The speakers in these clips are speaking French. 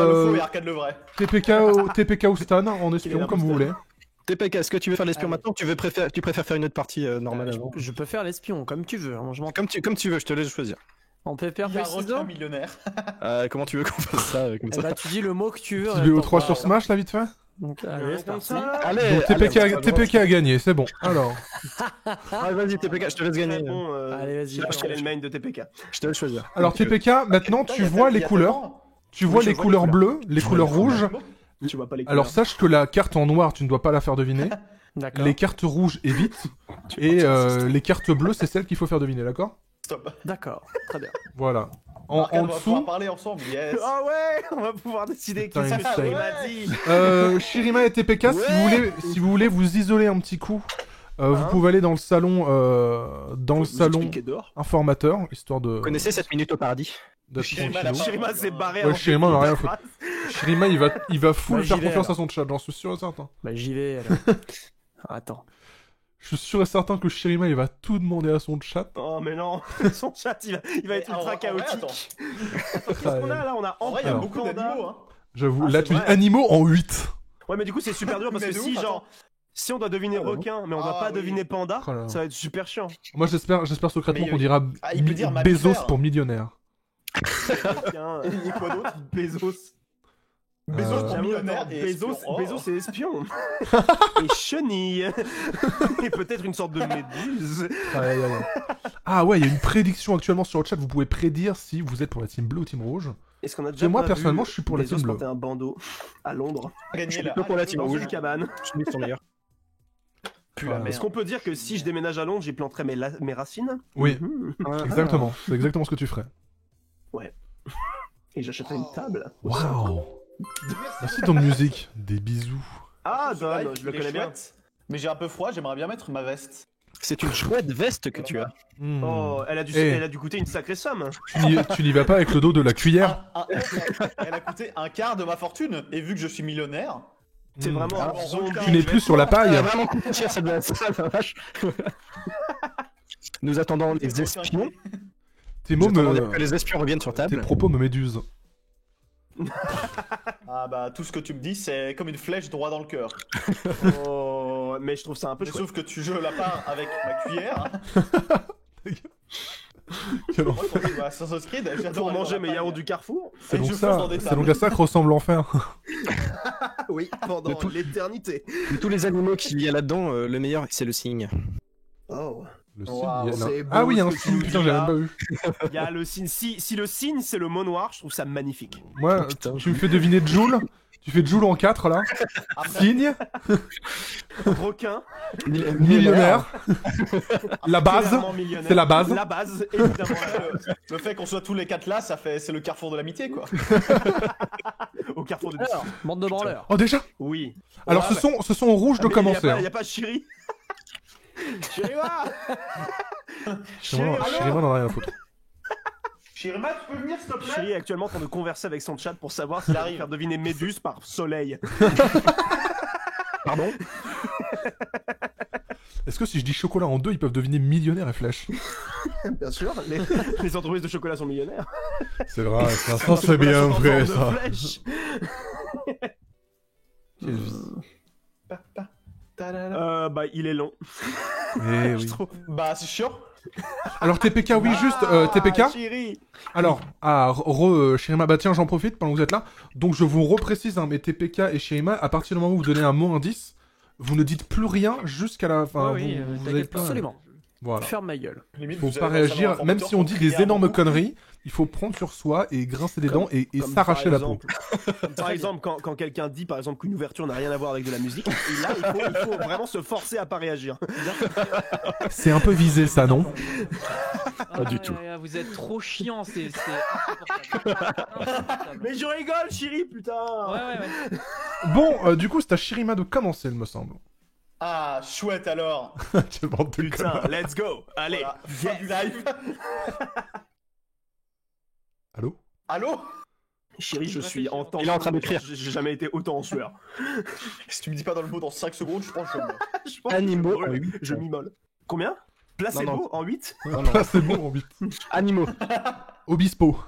le faux et Arcade le vrai. TPK ou Stan, en espion, comme vous voulez. TPK, est-ce que tu veux faire l'espion maintenant ou tu préfères faire une autre partie normale avant? Je peux faire l'espion, comme tu veux. Hein, comme tu veux, je te laisse choisir. On peut faire Il y a un ciseaux requin millionnaire. Comment tu veux qu'on fasse ça comme ça? Bah, tu dis le mot que tu veux. Petit BO3 sur Smash, là, vite fait. Donc, allez, c'est parti. Allez, Donc TPK a gagné, c'est bon. Alors. Vas-y TPK, je te laisse gagner. Bon, Allez, vas-y. je sais pas quel est le main de TPK. Je te laisse choisir. Alors TPK, maintenant tu vois les couleurs. Tu vois les couleurs bleues, les couleurs rouges. Tu vois pas les couleurs. Alors sache que la carte en noir, tu ne dois pas la faire deviner. D'accord. Les cartes rouges évite. Et les cartes bleues, c'est celles qu'il faut faire deviner, d'accord? Stop. D'accord, très bien. Voilà. En On va pouvoir dessous, parler ensemble, yes. Ah ouais, on va pouvoir décider qui Putain, c'est insane. qui m'a dit. Shirima et TPK, si vous voulez vous isoler un petit coup, vous pouvez aller dans le salon, Expliquer dehors. informateur, histoire de. Vous connaissez 7 minutes au paradis? Shirima, tranquillou. Shirima s'est barré. Ouais, en Shirima n'a fait. rien à foutre. Shirima, il va full Bah, faire j'y vais, confiance alors. à son chat, j'en suis sûr et certain. Bah, j'y vais. Alors. Attends. Je suis sûr et certain que Shirima, il va tout demander à son chat. Oh mais non, son chat il va être ultra chaotique. Qu'est-ce qu'on a là? On a En vrai, il y a Alors. beaucoup d'animaux, hein. J'avoue, Ah, là c'est tu dis vrai. animaux en 8. Ouais mais du coup c'est super dur parce Mais que de si ouf, genre... Si on doit deviner requin, mais on doit Ah, pas oui. deviner panda, Oh là là. ça va être super chiant. Moi j'espère secrètement Mais qu'on dira il peut dire Bezos mammifère. pour millionnaire. Requin, Il y a quoi d'autre? Bezos. Bezos pour J'avoue, millionnaire attends, et Bezos, espion. Oh. Bezos c'est espion. Et chenille. Et peut-être une sorte de méduse. Aïe, aïe, aïe. Ah ouais, il y a une prédiction actuellement sur le chat, vous pouvez prédire si vous êtes pour la team bleue ou team rouge. Est-ce qu'on a déjà Et moi, pas personnellement, vu je suis pour la Bezos team bleue. porter un bandeau à Londres Gagner là. plutôt pour la team dans rouge. une cabane. Je mets ton meilleur. Pue la Voilà. merde. Est-ce qu'on peut dire que si je déménage à Londres, j'y planterai mes racines? Oui, Mhm. exactement. C'est exactement ce que tu ferais. Et j'achèterai une table. Waouh. Merci ton musique. Des bisous. Ah, Ce live, Don, je le il est connais bien. chouette. Mais j'ai un peu froid, j'aimerais bien mettre ma veste. C'est une chouette veste que tu as. Hmm. Oh, elle a Eh. dû coûter une sacrée somme. Tu n'y vas pas avec le dos de la cuillère. Elle a coûté un quart de ma fortune. Et vu que je suis millionnaire, C'est Hmm. vraiment un Alors, zombie. Tu n'es plus sur la paille. Vraiment coûté cher cette veste, la vache. Nous attendons les espions. Tes mots Nous attendons me... que les espions reviennent sur Tes table. propos me médusent. ah bah tout ce que tu me dis, c'est comme une flèche droit dans le cœur. Oh, mais je trouve ça un peu Mais chouette. sauf que tu joues lapin avec ma cuillère. Quel Moi, quand je joue à Assassin's Creed, j'adore Pour aller manger dans la mes yaourts paille. du Carrefour. C'est Et donc je ça. fonce dans des C'est tables. donc à ça que ressemble l'enfer. Ah oui, pendant De tout- l'éternité. De tous les animaux qu'il y a là-dedans, le meilleur c'est le cygne. Oh. Le Waouh, signe, il y a- c'est beau Ah oui, il y a ce un que tu signe, nous putain, dis j'ai là. même pas vu. Il y a le signe. Si le signe c'est le mot noir, je trouve ça magnifique. Moi, Putain. tu me fais deviner Joule. Tu fais Joule en 4 là. Signe, Requin. millionnaire. La base. clairement millionnaire. c'est la base. La base, évidemment. Le fait qu'on soit tous les quatre là, c'est le carrefour de l'amitié quoi. Au Carrefour de Alors, bande de branleurs. Oh déjà. Oui. Alors Ouais, ce sont au rouge de commencer. Il y a pas Chiri. Chirima. Chirima n'en a rien à foutre. Shirima, tu peux venir s'il te plaît? Chiri est actuellement en train de converser avec son chat pour savoir s'il arrive à faire deviner Méduse par soleil. Pardon? Est-ce que si je dis chocolat en 2, ils peuvent devenir millionnaire et flèche? Bien sûr, les entreprises de chocolat sont millionnaires. C'est vrai, ça c'est bien vrai De ça. flèche. Quelle vie. Bah il est long. Eh oui. Bah c'est chiant. Alors TPK, oui, juste TPK. Chiri. Alors, Shirima, bah tiens, j'en profite pendant que vous êtes là. Donc je vous reprécise, hein, mais TPK et Shirima, à partir du moment où vous donnez un mot indice, vous ne dites plus rien jusqu'à la fin. oui, vous avez plus rien. absolument. Voilà. Ferme ma gueule. Limite, Faut vous pas allez dans le salon réagir, même informateur si on pour dit crier des un énormes bon coup. conneries, il faut prendre sur soi et grincer des dents et Comme s'arracher par la peau. Par exemple, quand quelqu'un dit par exemple qu'une ouverture n'a rien à voir avec de la musique, et là il faut vraiment se forcer à pas réagir. C'est un peu visé ça, non? Pas du tout. Vous êtes trop chiant, c'est insupportable. Insupportable. Mais je rigole, Chiri, putain. Ouais. Bon, du coup, c'est à Shirima de commencer, il me semble. Ah, chouette alors. Quelle bande de Putain, connards. let's go. Allez, Voilà, fin du live. Allô? Allô? Chiri, je suis en temps. Il est en train d'écrire. J'ai jamais été autant en sueur. Si tu me dis pas dans le mot dans 5 secondes, je pense que je meurs. Je pense Animaux que en huit. je m'immole. Combien? Placebo Non, en 8? Non, non. Là, c'est bon, en vite. Animaux. Obispo.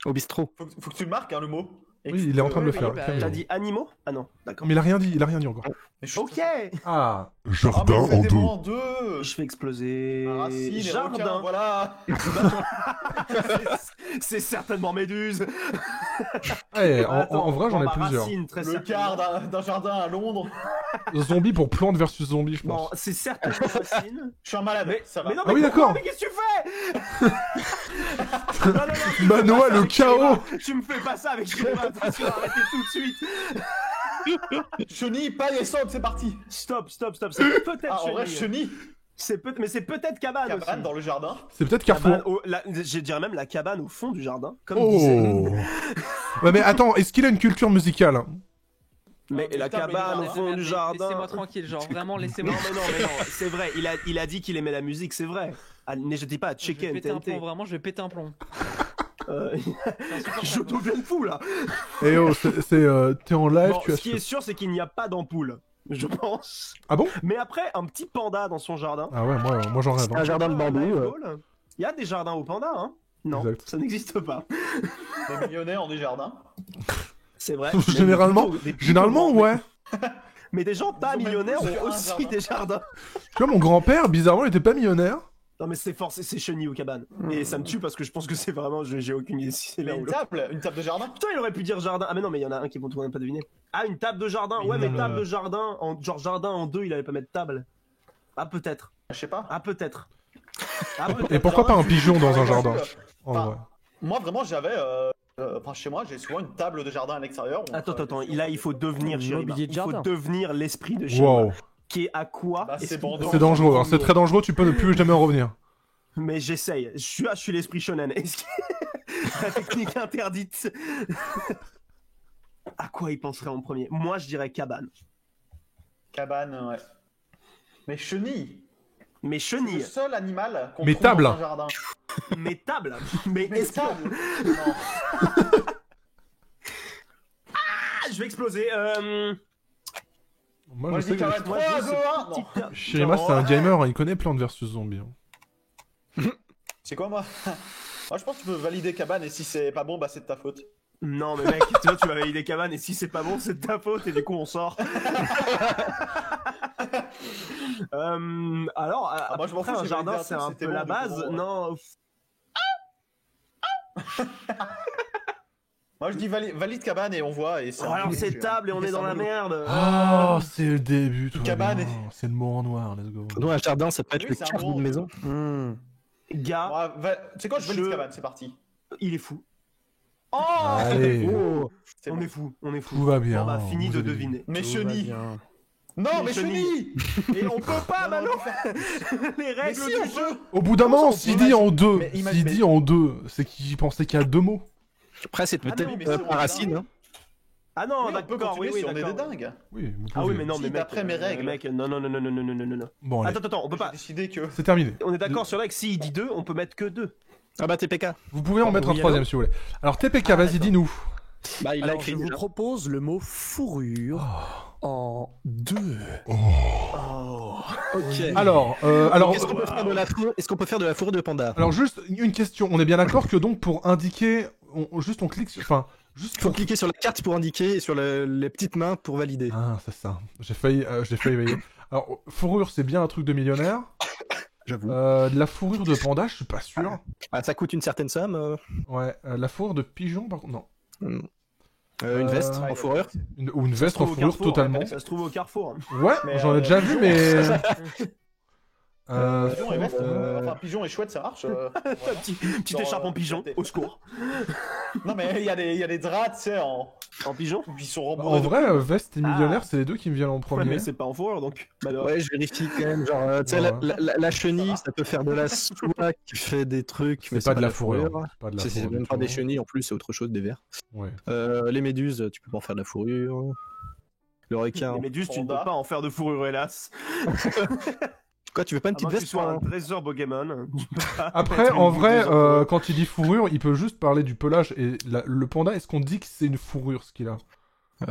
Au bistrot. Faut que tu le marques, hein, le mot. Et Oui, que- il est en train de le oui, faire. bah, Camille. T'as dit animaux? Ah non, d'accord. Mais il a rien dit encore. Mais je- Ok. Ah, Ah, mais Jardin vous en faites des deux. mots en deux. Je fais exploser. Racine et Jardin. requin, voilà. C'est certainement Méduse. Eh, Attends, en vrai, j'en ai bon, bah, plusieurs. Racine, très Le certainement. quart d'un jardin à Londres. Zombie pour plante versus zombie, je Bon, pense. c'est certainement Racine. Je suis un malade, ça va. Mais non, Ah oui, mais d'accord. Mais qu'est-ce que tu fais? Non, tu me fais Manoa, pas ça le avec chaos. Shirima. Tu me fais pas ça avec Shirima, attention, arrêtez tout de suite. Chenille, paille et sonde, c'est parti. Stop. C'est peut-être Ah, en vrai, Chenille. chenille. Mais c'est peut-être cabane, Cabane aussi. dans le jardin. C'est peut-être Carrefour. Je dirais même la cabane au fond du jardin, comme disait. Oh. Ouais, mais attends, est-ce qu'il a une culture musicale? Mais Ah, la putain, mais cabane non, au fond du jardin. Laissez-moi tranquille, genre vraiment laissez-moi. Non, mais non, c'est vrai. Il a dit qu'il aimait la musique, c'est vrai. Ah, n'hésitez pas à Je vais checker péter un plomb, NTNT. vraiment, je vais péter un plomb. C'est insupportable. Je deviens fou là. Eh oh, t'es en live, Bon, tu as. ce qui est sûr, c'est qu'il n'y a pas d'ampoule, je pense. Ah bon? Mais après, un petit panda dans son jardin. Ah ouais, moi j'en rêve. C'est hein. un jardin de bambou. Il y a des jardins aux pandas, hein? Non, Exact. ça n'existe pas. Des millionnaires en des jardins. C'est vrai. Généralement, Généralement, ouais. Mais des gens pas Ils ont même millionnaires plus ont qu'un aussi jardin. des jardins. Tu vois, mon grand-père, bizarrement, il était pas millionnaire. Non, mais c'est forcé, c'est chenille ou cabane. Et ça me tue parce que je pense que c'est vraiment. J'ai aucune idée si c'est Mais là ou là. une table de jardin. Putain, il aurait pu dire jardin. Ah, mais non, mais il y en a un qui vont même pas deviner. Ah, une table de jardin. Mais Ouais, mais non, table de jardin. Genre jardin en deux, il allait pas mettre table. Ah, peut-être. Je sais pas. Ah, peut-être. Ah, Et peut-être. pourquoi pas un pigeon dans un jardin? En Enfin, vrai. Moi, vraiment, j'avais. Enfin, chez moi, j'ai souvent une table de jardin à l'extérieur. Attends. Là, il faut devenir Shirima. Mobilier de Il faut jardin. devenir l'esprit de Shirima. Wow. Qui est à quoi Bah, c'est est-ce qu'il bon, pense C'est dangereux, hein. en C'est premier très dangereux, tu peux ne plus jamais en revenir. Mais j'essaye. Je suis l'esprit shonen. Est-ce que la technique interdite? À quoi il penserait en premier? Moi, je dirais cabane. Cabane, ouais. Mais chenille. Mais Le chenille. seul animal qu'on Mais trouve table. dans un jardin. Mais table. Mais Mais est-ce que... table. Non. Ah, je vais exploser. Moi, Moi, je je sais dis que cabane. 3, 2, 1. Non. Shirima, c'est un gamer, hein. Il connaît Plants vs Zombie. hein. C'est quoi, moi? Moi, je pense que tu peux valider cabane et si c'est pas bon, bah c'est de ta faute. Non, mais mec, tu vois, tu vas valider cabane et si c'est pas bon, c'est de ta faute et du coup, on sort. Alors, moi, je m'en après, fous, un j'ai jardin, validé un c'est truc, un c'était peu bon, la du base. coup, Non. Moi, je dis valide cabane et on voit. Et Oh, alors c'est table et on est dans la merde. Oh, c'est le début, tout va Cabane bien. et- C'est le mot en noir, let's go. Non, un jardin, ça peut être Oui, le c'est un carrefour bon. de maison. Gars, Tu sais quoi, je valide Je- cabane, c'est parti. il est fou. Oh, Allez, Oh, C'est on bon. est fou, on est fou. tout va bien. Bon, bah, fini vous de avez- deviner. Mais tout va chenille. bien. Non, Mais mais chenille. Et on peut pas, Non, Mano. on peut faire- Les Mais règles si, du on jeu. peut. Au bout d'un Comment moment, ça, on s'il peut dit en imaginer- deux, mais s'il dit en deux, c'est qu'il pensait qu'il y a deux mots. Après, c'est Ah peut-être non, mais c'est par racine. Hein. Ah non, Oui, on peut d'accord, continuer oui, si on est des d'accord. dingues. Oui, vous Ah oui, pouvez. mais non, Si, mais mec, d'après mes règles. mec, non. Bon, allez, Attends, on peut J'ai pas. décidé que. c'est terminé. On est d'accord sur là que s'il dit 2, on peut mettre que 2. Ah bah, TPK. Vous pouvez en mettre un oui, troisième si vous voulez. Alors, TPK, Ah, vas-y, d'accord. dis-nous. Bah, il l'a Alors, écrit je vous déjà. propose le mot fourrure en 2. Ok. Alors, Est-ce qu'on peut faire de la fourrure Est-ce qu'on peut faire de la fourrure de panda alors juste une question. On est bien d'accord que donc pour indiquer, on clique sur, enfin, juste Faut pour. cliquer sur la carte pour indiquer et sur les petites mains pour valider. Ah, c'est ça. J'ai failli veiller. Alors, fourrure, c'est bien un truc de millionnaire. J'avoue. De la fourrure de panda, je suis pas sûr. Ah, ça coûte une certaine somme. Ouais, la fourrure de pigeon, par contre, non. Une veste en fourrure. Ou une veste en fourrure totalement. Ça se trouve au Carrefour. Ouais, Mais, j'en ai déjà vu, mais. Pigeon et veste. Enfin, pigeon et chouette, ça marche. Petit écharpe en pigeon, au secours. Non, mais il y a des draps, tu sais, En pigeon? qui sont En rembourrés. vrai, veste et millionnaire, c'est les deux qui me viennent en Ouais, premier. mais c'est pas en fourrure donc. Bah, alors. Ouais, je vérifie quand même. Genre, tu sais, Ouais. la chenille, ça peut faire de la soie qui fait des trucs, mais C'est pas de la fourrure. C'est pas de la C'est fourrure même du pas tout. des chenilles en plus, c'est autre chose, des vers. Ouais. Les méduses, tu peux pas en faire de la fourrure. Le requin. Les méduses, tu ne peux Panda. pas en faire de fourrure, hélas. Quoi, tu veux pas une À petite moins que tu veste sois toi, un hein dresseur Pokémon. Après, en vrai, quand il dit fourrure, il peut juste parler du pelage. Et le panda, est-ce qu'on dit que c'est une fourrure ce qu'il a?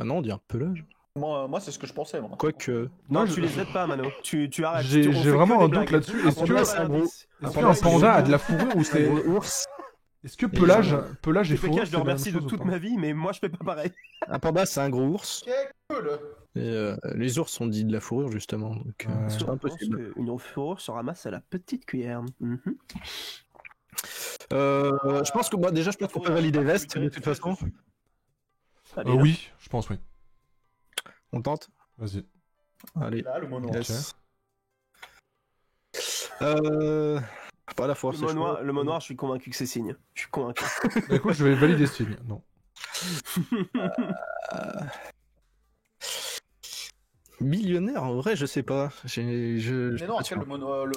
Non, on dit un pelage. Moi, c'est ce que je pensais, moi. Quoique. Non, Moi, tu les aides pas, Mano. Tu arrêtes. J'ai On fait vraiment que un des doute blagues. là-dessus. Est-ce panda, que c'est un gros- est-ce qu'un panda a de la fourrure ou Un c'est. gros ours. Est-ce que pelage et TPK, fourrure, je c'est le la même remercie de chose ou toute pas ma vie, mais moi je fais pas pareil. Un panda, c'est un gros ours. Ok, cool. Et les ours sont dits de la fourrure, justement. Donc, Ouais. c'est Je pense impossible. qu'une fourrure se ramasse à la petite cuillère. Mhm. Je pense que moi, déjà, je pense qu'on peut valider veste, de toute façon. Allez, là. Oui, je pense, oui. On tente. Vas-y. Allez. Là, le mot noir. Yes. Pas la force. Le mot noir, je suis convaincu que c'est signe. Je suis convaincu. Bah, écoute, je vais valider ce signe. Non. Millionnaire, en vrai, je sais pas. Mais non, après, le mot noir, le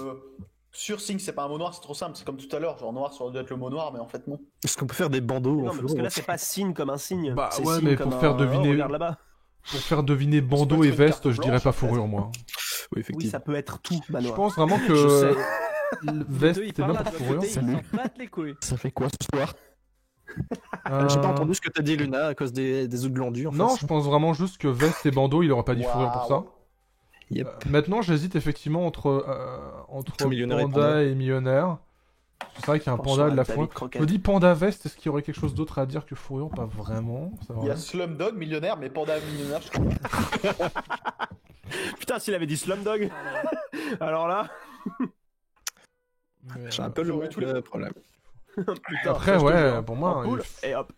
sur-signe, c'est pas un mot noir, c'est trop simple. C'est comme tout à l'heure, genre noir, ça aurait dû être le mot noir, mais en fait, non. Est-ce qu'on peut faire des bandeaux Non, en mais parce que fourrure là, c'est pas signe comme un signe. Bah c'est ouais, signe mais comme pour faire deviner- Oh, regarde là-bas. Pour faire deviner C'est bandeau pas et une carte veste, je dirais blanche, pas en fait. fourrure, moi. Oui, Oui, effectivement. ça peut être tout, Je Manoir. pense vraiment Je que sais. veste, Deux, ils c'est bien parlent pour à fourrure. côté, ils s'en battent les couilles. Ça fait quoi ce soir Euh, J'ai pas entendu ce que t'as dit, Luna, à cause des œufs glandus. En Non, face. je pense vraiment juste que veste et bandeau, il aurait pas dit fourrure pour ça. Waouh. Yep. Maintenant, j'hésite effectivement entre Millionnaire et panda panda. et millionnaire. C'est vrai qu'il y a un Franchement, panda de la David fourrure. Croquette. Je me dis panda veste, est-ce qu'il y aurait quelque chose d'autre à dire que fourrure? Pas vraiment. Ça va. Il y a Slumdog, millionnaire, mais panda millionnaire, je crois. Putain, s'il avait dit Slumdog. Alors là. Mais, J'ai un peu j'aurais tous les- le problème. Putain, Après, ça, je te ouais, jure. pour moi, En poule, et hop.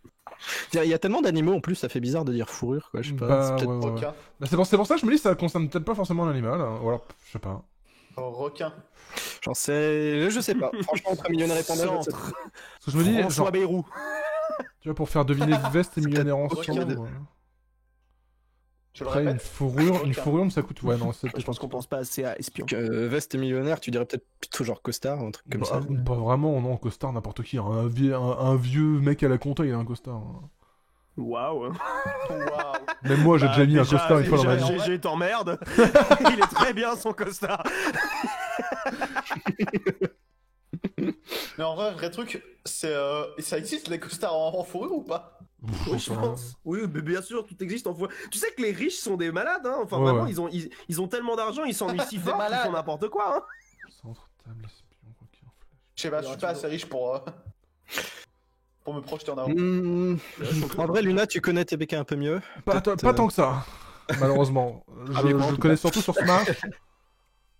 Il y a tellement d'animaux en plus, ça fait bizarre de dire fourrure, quoi. Je sais pas. Bah, c'est peut-être- ouais, ouais, ouais. Requin. Bah, c'est pour ça que je me dis ça concerne peut-être pas forcément l'animal. Hein. Ou alors, je sais pas. Requin. J'en sais. Je sais pas. Franchement, entre millionnaire et panda, je sais pas. Parce que je me dis, François genre, Bayrou. tu vois, pour faire deviner veste et millionnaire Requin ensemble. de- ouais. Je le Après, une répète. fourrure, Requin. mais ça coûte. Ouais, non, c'est Je peut-être pense qu'on pense pas assez à espion. Donc, veste et millionnaire, tu dirais peut-être plutôt genre costard, un truc comme Bah, ça. pas vraiment, non, costard, n'importe qui. Un vieux mec à la compta, il a un costard. Hein. Waouh. Waouh. Même moi, j'ai Bah, déjà mis un déjà- costard une fois dans ma déjà, vie. GG t'emmerde. Il est très bien son costard. Mais en vrai, vrai truc, c'est ça existe les costards en fourrure ou pas? Oui, je pense. Oui, mais bien sûr, tout existe en fourrure. Tu sais que les riches sont des malades, hein. Enfin, Ouais, vraiment, ouais. ils ont tellement d'argent, ils s'ennuient si Des fort qu'ils malades. font n'importe quoi, hein. Centre, table, espion, requin, flash. Je sais pas, je suis pas assez riche pour me projeter en avant. En vrai, Luna, tu connais TPK un peu mieux. Pas tant que ça, malheureusement. Ah, mais bon, en je le tout connais cas. surtout sur Smash.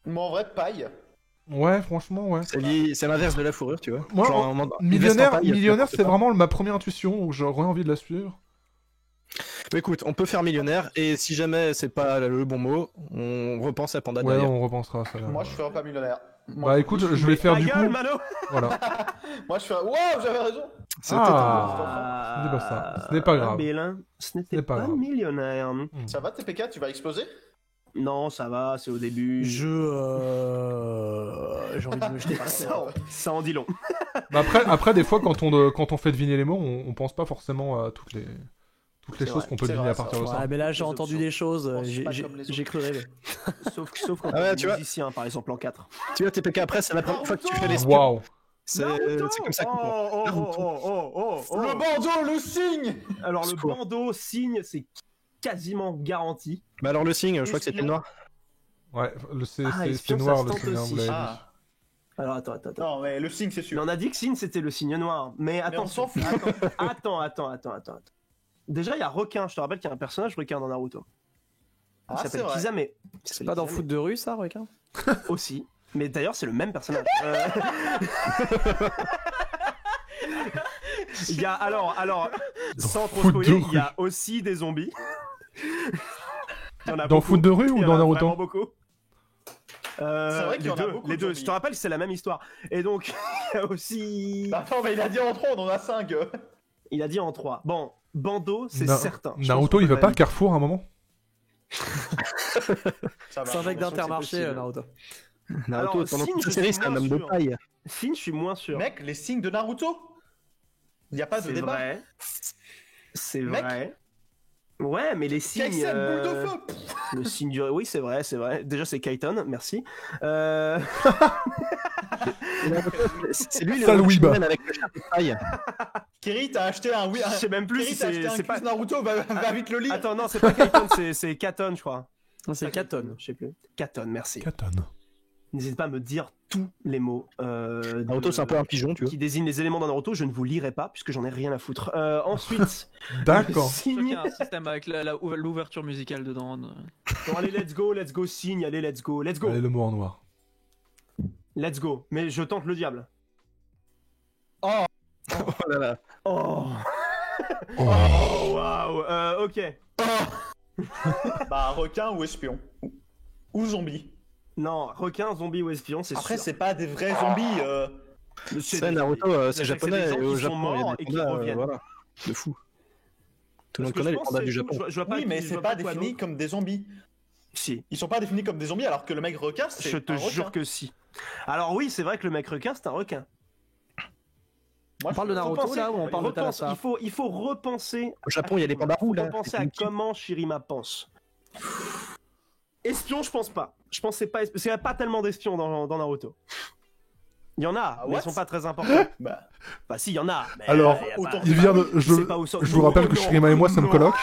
Mais en vrai, paille. Ouais, franchement, ouais. C'est l'inverse de la fourrure, tu vois. Moi, Genre, en- une veste en paille, millionnaire, c'est c'est pas- vraiment ma première intuition où j'aurais envie de la suivre. Mais écoute, on peut faire millionnaire, et si jamais c'est pas le bon mot, on repense à Panda Ouais, derrière. on repensera à ça. Là. Moi, je ferai pas millionnaire. Bah écoute, je vais faire Ta du gueule, coup. Mano. Voilà. Moi, je ferai. Wow, j'avais raison. C'est Ah, ce n'est pas ça. Ce n'est pas grave. Bélin, ce n'était n'est pas pas grave. millionnaire. Ça va, TPK, tu vas exploser? Non, ça va, c'est au début. J'ai envie de me jeter par terre. Ça en dit long. Bah après, des fois, quand on fait deviner les mots, on pense pas forcément à toutes les C'est choses vrai, qu'on peut c'est deviner à vrai, partir de ça. Ouais, mais là j'ai Les entendu options. des choses, pense pas comme les j'ai autres. cru rêver. Sauf quand Ah ouais, on tu est vois. musicien, par exemple, en 4. Tu vois, TPK, après, c'est la première fois que tu fais les Waouh. C'est comme ça qu'on pense. Le bandeau, le signe! Alors, le Secours. bandeau, signe, c'est quasiment garanti. Bah alors, le signe, je crois que c'était le noir. Ouais, c'est Ah, espion, noir ça le se tente signe, hein, aussi. vous l'avez dit. Ah. Alors, attends. Non, mais le signe, c'est Mais sûr. on a dit que signe, c'était le signe noir. Mais Mais on attention. s'en fout. Attends. Déjà, il y a requin. Je te rappelle qu'il y a un personnage requin dans Naruto. Il Ah, c'est s'appelle vrai. Kisame. C'est pas dans foot de rue ça, requin? Aussi. Mais d'ailleurs, c'est le même personnage. Il y a alors, sans trop Foot de spoiler, il y rue. a aussi des zombies. Il y en a Dans beaucoup. Foot de rue Il ou y en dans a Naruto? vraiment beaucoup. C'est vrai qu'il y en a beaucoup Les de deux. zombies. Je te rappelle, c'est la même histoire. Et donc, il y a aussi. Attends, mais il a dit en 3, on en a 5. Il a dit en 3. Bon, bandeau, c'est Na- certain. Je Naruto, pense il qu'on va peut pas à Carrefour à un moment? Ça va. C'est un mec bien sûr que c'est d'Intermarché, possible. Naruto. Naruto, Alors, pendant signe, toute la je série, suis c'est un moins homme de sûr. paille. Signe, je suis moins sûr. Mec, les signes de Naruto? Il n'y a pas de C'est débat. vrai. C'est Mec. vrai. Ouais, mais les signes. Kaisen, boule de feu! Le signe du. Oui, c'est vrai. Déjà, c'est Kaiten, merci. C'est lui Sale le weeb. Chinois avec le chapeau de paille. Kiri, t'as acheté un. Oui, Je sais même plus Kiri, si t'as acheté un c'est pas. quiz Naruto, va vite le lire. Attends, non, c'est pas Kaiten, c'est Katon, je crois. Non, c'est Pas Katon. Je sais plus. Katon, merci. Katon. n'hésitez pas à me dire tous les mots. Naruto, c'est un peu un pigeon, tu vois. qui désigne les éléments d'un Naruto, je ne vous lirai pas puisque j'en ai rien à foutre. Ensuite, D'accord. Sûr qu'il y signe. a un système avec l'ouverture musicale dedans. Bon, allez, let's go, signe, allez, let's go. Allez, le mot en noir. Let's go. Mais je tente le diable. Oh là là. Oh, Oh. waouh. Ok. Bah, requin ou espion. Ou zombie. Non, requin, zombie ou espion, c'est Après, sûr. c'est pas des vrais zombies. C'est Naruto, c'est C'est japonais, des gens et au qui sont Japon, il y a morts des et qui pandas, reviennent. voilà. De fou. Tout le monde Parce que connaît je les pense pandas que du c'est Japon. tout, je vois pas Oui, mais je c'est vois pas quoi défini d'autre. comme des zombies. Si, Ils sont pas définis comme des zombies alors que le mec requin, c'est je te un requin. jure que si. Alors oui, c'est vrai que le mec requin, c'est un requin. Moi, On parle de je- Naruto Repensez- là ou on parle de repense- Talassa? il faut repenser. Au Japon, il y a les pandas roux, là. Repenser c'est à une petite- comment Shirima pense. Espion, je pense pas. Je pense que c'est pas. Parce qu'il y a pas tellement d'espions dans Naruto. Il y en a, Ah, mais what ils sont pas très importants. Bah, Bah si, il y en a. Mais Alors, y a autant pas- Il vient de. c'est pas au sens- Je vous rappelle que Non, Shirima et moi sommes non. colocs.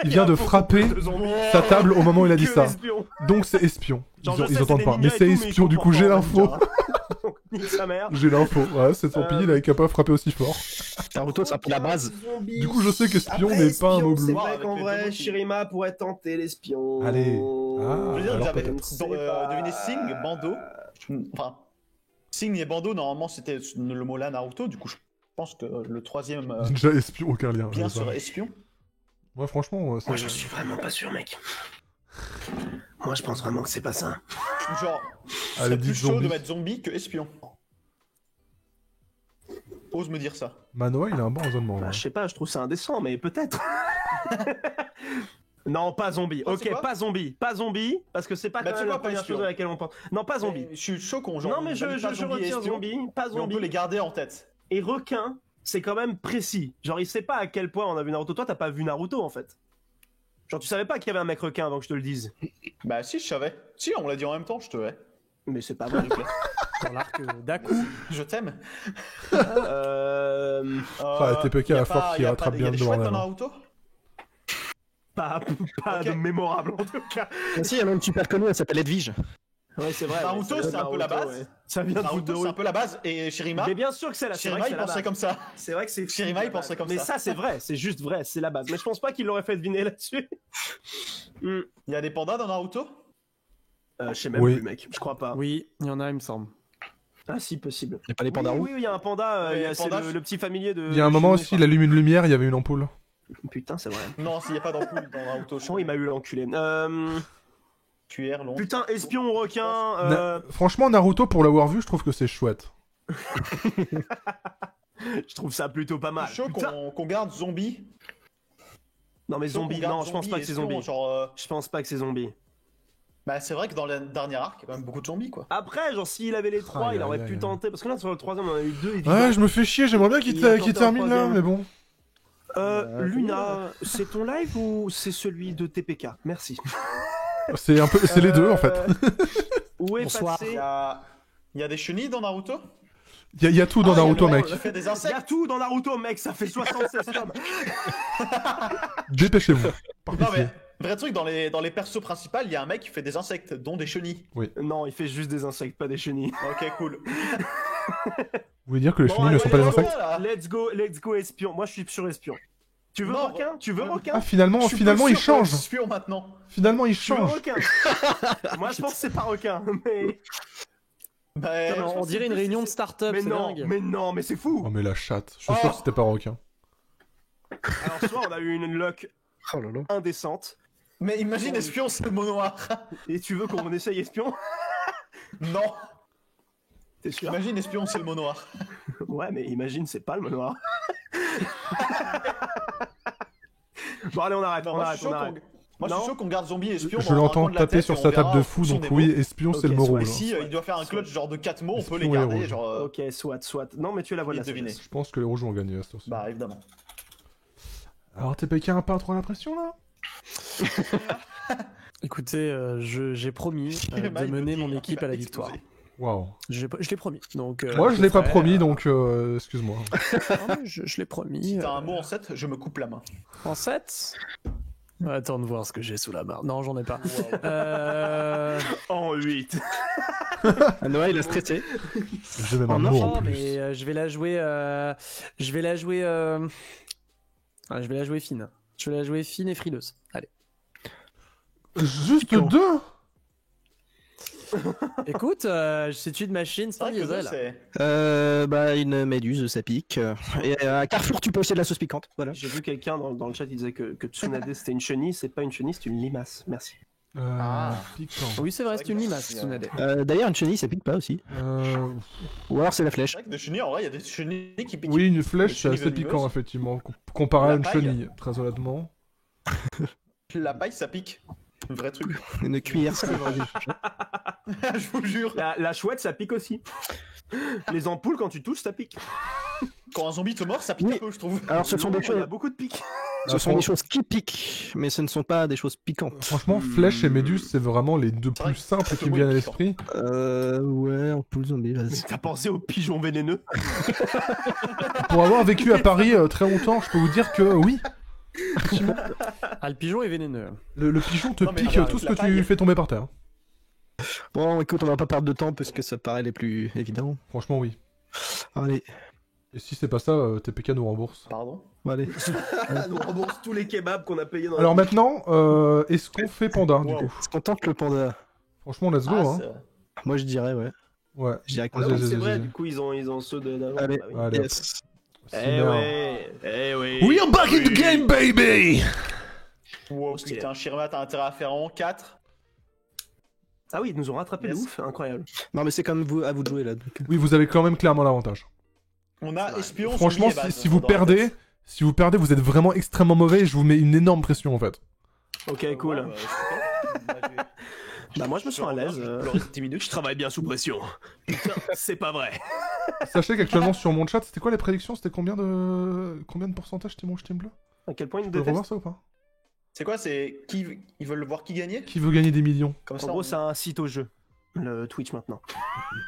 Il vient de beaucoup frapper plus de zombies. sa table au moment où il a dit Que ça. espions. Donc c'est espion. Genre, je sais, Ils c'est entendent des pas. ninjas Mais et c'est tout, espion, ils du sont coup pas j'ai forts, l'info. ninjas. Donc, nique sa mère. J'ai l'info. Ouais, cette torpille, il avait qu'à pas frapper aussi fort. Naruto, c'est un peu la base. Du coup, je sais qu'espion n'est pas un mot C'est bleu. vrai Avec qu'en les vrai, deux qui- J'Shirima pourrait tenter l'espion. Allez. je Ah, veux dire, alors j'avais peut-être. deviné Sing, Bando. Enfin, Sing et Bando, normalement, c'était le mot là Naruto. Du coup, je pense que le troisième, Ninja espion, aucun lien. bien je sais sûr, pas. espion. Moi, franchement, c'est. Moi, je suis vraiment pas sûr, mec. Moi, je pense vraiment que c'est pas ça. Genre, Allez, c'est dites plus chaud zombie. de mettre zombie que espion. Ose me dire ça. Manoa, il a un bon raisonnement. Bah, ouais. je sais pas, je trouve ça indécent, mais peut-être. Non, pas zombie. Oh, c'est Ok, quoi pas zombie. Pas zombie, parce que c'est pas Bah, quand tu même vois, la pas première espion. chose à laquelle on pense. Non, pas zombie. Mais je suis chaud qu'on genre. Non, mais je valide pas zombie et retire espion, zombie. Pas mais on zombie. peut les garder en tête. Et requin, c'est quand même précis. Genre, il sait pas à quel point on a vu Naruto. Toi, t'as pas vu Naruto, en fait. Genre, tu savais pas qu'il y avait un mec requin avant que je te le dise. Bah si, je savais. Si, on l'a dit en même temps, je te hais. Mais c'est pas vrai. Dans l'arc d'Aku. Je t'aime. Ah, TPK, y a la force pas- qui y a rattrape pas- bien y a le des chouettes dans bordel. Naruto. Pas Ok. de mémorable, en tout cas. Ah, si, il y a même une super connue, elle s'appelle Edwige. Ouais, c'est vrai. Naruto, ouais, c'est un peu la Naruto, base. ouais. Ça vient de foot de Naruto, c'est un rue. peu la base. Et Shirima, Mais bien sûr que c'est la c'est vrai Shirima, que il c'est la pensait base. comme ça. C'est vrai que c'est Shirima, il pensait comme mais ça. ça c'est vrai, c'est juste vrai, c'est la base. Mais je pense pas qu'il l'aurait fait deviner là-dessus. Il y a des pandas dans Naruto. Je sais même Oui. plus, mec. Je crois pas. Oui, il y en a, il me semble. Ah si, possible. Il n'y a pas les pandas oui, roux. oui, il y a un panda. Ouais, C'est panda, le petit familier de. Il y a un moment aussi, il allume une lumière, il y avait une ampoule. Putain, c'est vrai. Non, s'il n'y a pas d'ampoule dans Naruto, Oh, il m'a eu l'enculé. cuillère, long. Putain, espion ou requin. Franchement, Naruto, pour l'avoir vu, je trouve que c'est chouette. Je trouve ça plutôt pas Je mal. suis chaud Putain. qu'on garde zombie. Non mais Chaud qu'on zombie, garde non, je pense pas que c'est espion, zombie. Genre, Je pense pas que c'est zombie. bah c'est vrai que dans le dernier arc, il y a quand même beaucoup de zombies quoi. Après, genre s'il avait les trois, Aïe, il aurait aïe, pu aïe. tenter. Parce que là sur le troisième, on en a eu deux. évidemment. Ouais, je me fais chier, j'aimerais bien Il a tenté qu'il un termine là, troisième. mais bon. Luna, c'est ton live ou c'est celui de TPK? Merci. C'est les deux en fait. Où est Bonsoir. passé Il y a des chenilles dans Naruto. Il y a tout dans Ah, il y a Naruto, le mec. qui fait des Il y a insectes. tout dans Naruto, mec, ça fait 76 tomes. Dépêchez-vous. Par Non pitié. mais vrai truc, dans les persos principaux, il y a un mec qui fait des insectes, dont des chenilles. Non, il fait juste des insectes, pas des chenilles. Ok, cool. Vous voulez dire que les Bon, chenilles ne allez, sont pas des let's go. insectes Let's go espion. Moi je suis sur espion. Tu veux Non, requin? Tu veux requin? Ah, finalement, Je suis finalement plus il sûr qu'on change. est espion maintenant. Finalement, il Tu veux change. requin? Moi je pense que c'est pas requin, mais. Bah, Non, On dirait une réunion de start-up, Mais c'est non, dingue. mais non, mais c'est fou! Oh, mais la chatte. Je suis sûr que c'était pas requin. Alors, soit on a eu une luck Oh là là. indécente, mais imagine espion, c'est le mot noir. et tu veux qu'on essaye espion? Non. T'es sûr? Imagine espion, c'est le mot noir. Ouais, mais imagine, c'est pas le manoir. Bon, allez, on arrête, Non, on moi, je arrête, suis on chaud arrête. Moi, je suis Non. chaud qu'on garde zombie et espion. Je dans un l'entends coin de la taper tête sur et on sa table verra de en fou, fonction donc des oui, mots. espion, c'est Ok, le mot soit rouge. Si il doit faire un clutch genre de 4 mots, on peut les Espion et garder. rouge. Genre, Ok, soit. Non, mais tu es la voix de la vite deviner. sagesse. Je pense que les rouges vont gagner à cette heure-ci. Bah, évidemment. Alors, TPK a pas trop l'impression là? Écoutez, j'ai promis de Shirima, il mener me dit, mon équipe à la il va victoire. exploser. Waouh. Je l'ai promis. Donc, Moi, je l'ai pas ferai, promis, donc excuse-moi. non, mais je l'ai promis. Si t'as un mot en 7, je me coupe la main. En 7 Attends de voir ce que j'ai sous la main. Non, j'en ai pas. Wow. En 8. Noah, il a stressé. J'ai même un En mot en Non, plus. mais je vais la jouer. Je vais la jouer. Je vais la jouer fine. Je vais la jouer fine et frileuse. Allez. Juste Piquant. 2 Écoute, c'est une machine C'est sans vrai que diesel. c'est... Bah, une méduse, ça pique. Et à Carrefour, tu peux acheter de la sauce piquante. Voilà. J'ai vu quelqu'un dans le chat qui disait que Tsunade c'était une chenille, c'est pas une chenille, c'est une limace. Merci. Piquant. Oui, c'est vrai, C'est c'est une vrai que limace, c'est- Tsunade. D'ailleurs, une chenille, ça pique pas aussi. Ou alors c'est la flèche. C'est vrai que de chenilles, en vrai, il y a des chenilles qui piquent. Oui, une flèche, Une c'est chenille assez piquant, venimeuse. effectivement. Comparé à La une paille. chenille, très honnêtement. La paille, ça pique. Un vrai truc. Une cuillère, ça pique. Je vous jure. La chouette, ça pique aussi. Les ampoules, quand tu touches, ça pique. Quand un zombie te mord, ça pique Oui. un peu, je trouve. Alors, ce sont des Il y choses. a beaucoup de pics. Ce sont des choses qui piquent, mais ce ne sont pas des choses piquantes. Franchement, flèche et méduse, c'est vraiment les deux C'est vrai plus que simples c'est qui me moins viennent à piquant. l'esprit. Ouais, en plus zombie, Mais vas-y. t'as pensé aux pigeons vénéneux? Pour avoir vécu à Paris très longtemps, je peux vous dire que oui, Ah, le pigeon est vénéneux. le pigeon te Non, mais pique regarde, tout ce la que tu paille. fais tomber par terre. Bon, écoute, on va pas perdre de temps parce que ça paraît les plus évidents. Franchement, oui. Allez, Et si c'est pas ça, TPK nous rembourse. Pardon. allez. On rembourse tous les kebabs qu'on a payés dans Alors maintenant, est-ce qu'on fait panda, du Wow. coup Est-ce qu'on tente le panda? Franchement, let's go, Ah, hein. c'est- Moi, je dirais, ouais. Ouais. Je dirais que Ah Vas-y, oui, vas-y, c'est vrai, vas-y. du coup, ils ont ceux d'avant. Allez. Bah oui. Allez, hop. Yes. Eh Cinéma. ouais, eh oui. We are back in the game, baby! Wow, Stylé. putain, Shirima, t'as intérêt à faire en 4. Ah oui, ils nous ont rattrapé de Yes. ouf, incroyable. Non, mais c'est quand même à vous de jouer là. donc. Oui, vous avez quand même clairement l'avantage. On a vrai. espion. Franchement, zombie et base, si vous dans la perdez, tête. vous êtes vraiment extrêmement mauvais et je vous mets une énorme pression en fait. Ok, cool. Ouais, bah, je sais pas. Bah, Bah moi je me sens à l'aise. Je vais pleurer 10 minutes. Je travaille bien sous pression. Putain, c'est pas vrai. Sachez qu'actuellement sur mon chat, c'était quoi les prédictions? C'était combien de pourcentage Timon Team Bleu? À quel point ils Tu me peux le revoir détestent. ça ou pas? C'est quoi? C'est qui ils veulent voir qui gagner? Qui veut gagner des millions? Comme En ça. gros, c'est un site au jeu. Le Twitch maintenant.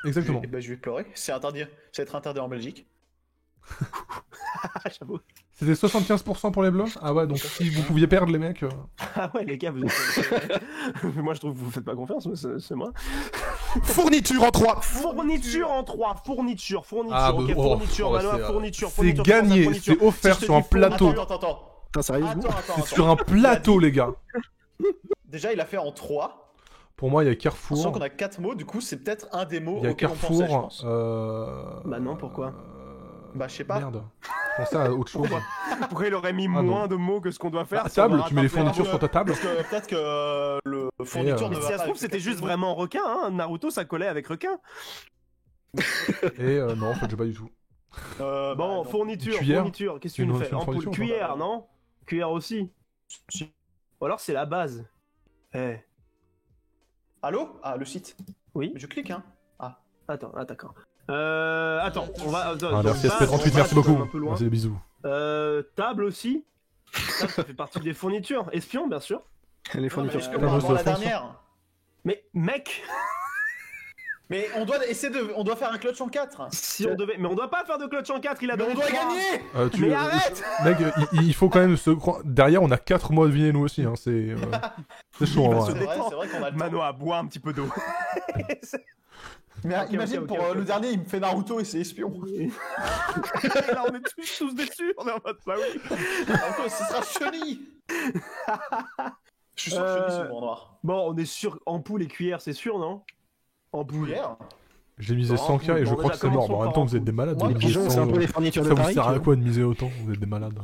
Exactement. Je vais pleurer. C'est interdit. Ça va être interdit en Belgique. Ah, j'avoue. C'était 75% pour les bleus? Ah ouais, donc si vous pouviez perdre les mecs... Ah ouais, les gars, vous êtes... Moi je trouve que vous faites pas confiance, mais c'est moi. Fourniture en 3! Fourniture en 3, fourniture. Ah, Ok, bah, oh, fourniture, oh, Manoa, c'est, fourniture. C'est fourniture, gagné, fourniture. c'est offert Si je te sur un dis fourniture- plateau. Attends. Putain, sérieusement? C'est sur un plateau, les gars. Déjà, il a fait en 3. Pour moi, il y a On sent Carrefour. qu'on a 4 mots, du coup, c'est peut-être un des mots Il y a auxquels on pensait, je Carrefour. pense. Bah non, pourquoi? Bah, je sais pas. Merde. Je pensais à autre chose. Pourquoi il aurait mis Ah, non. moins de mots que ce qu'on doit faire? Bah, si on table, va tu mets les rattraper un fournitures peu sur ta table. Parce que peut-être que le fourniture Et, ne Mais va si ça se pas trouve, avec c'était les juste mots. vraiment requin, hein. Naruto, ça collait avec requin. Et non, en fait, j'ai pas du tout. Bah, Bon, non. fourniture, Cuillère. fourniture. Qu'est-ce que C'est tu nous une fais? Ampoule, fourniture, cuillère, non? Cuillère aussi. Si. Ou alors c'est la base. Eh. Allô? Ah, le site. Oui. Je clique, hein. Attends, ah, d'accord. Attends, on va. Ah, donc, merci base, SP38, on merci va beaucoup. un peu loin. Merci, bisous. Table aussi. Table, ça fait partie des fournitures. Espion, bien sûr. Les fournitures. Non, mais, Putain, par je rapport à la sais, François. dernière. Mais mec, Mais on doit essayer de. On doit faire un clutch en 4. si on devait. Mais on doit pas faire de clutch en 4, il a Mais donné on doit 3. gagner! Mais arrête! Mec, il faut quand même se croire. Derrière, on a 4 mois de vie, nous aussi. Hein. C'est chaud en va vrai. se C'est vrai qu'on a le temps. Manoa, bois un petit peu d'eau. Mais Ok, imagine ok, pour ok. le dernier, il me fait Naruto et c'est espion. Et là, on est tous déçus. On est en mode, bah oui. Naruto, ce sera chenille! Je suis sûr que chenille, c'est le mot en noir. Bon, on est sûr. Ampoule et cuillère, c'est sûr, non? Ampoule. Hier. J'ai misé Bon, 100K et je bon, crois déjà, que c'est mort. Mais en même temps, commençons vous êtes des malades. par de Moi, miser Pigeon, 100, c'est un peu les fournitures de Ça vous Paris. sert tu à vois. quoi de miser autant? Vous êtes des malades.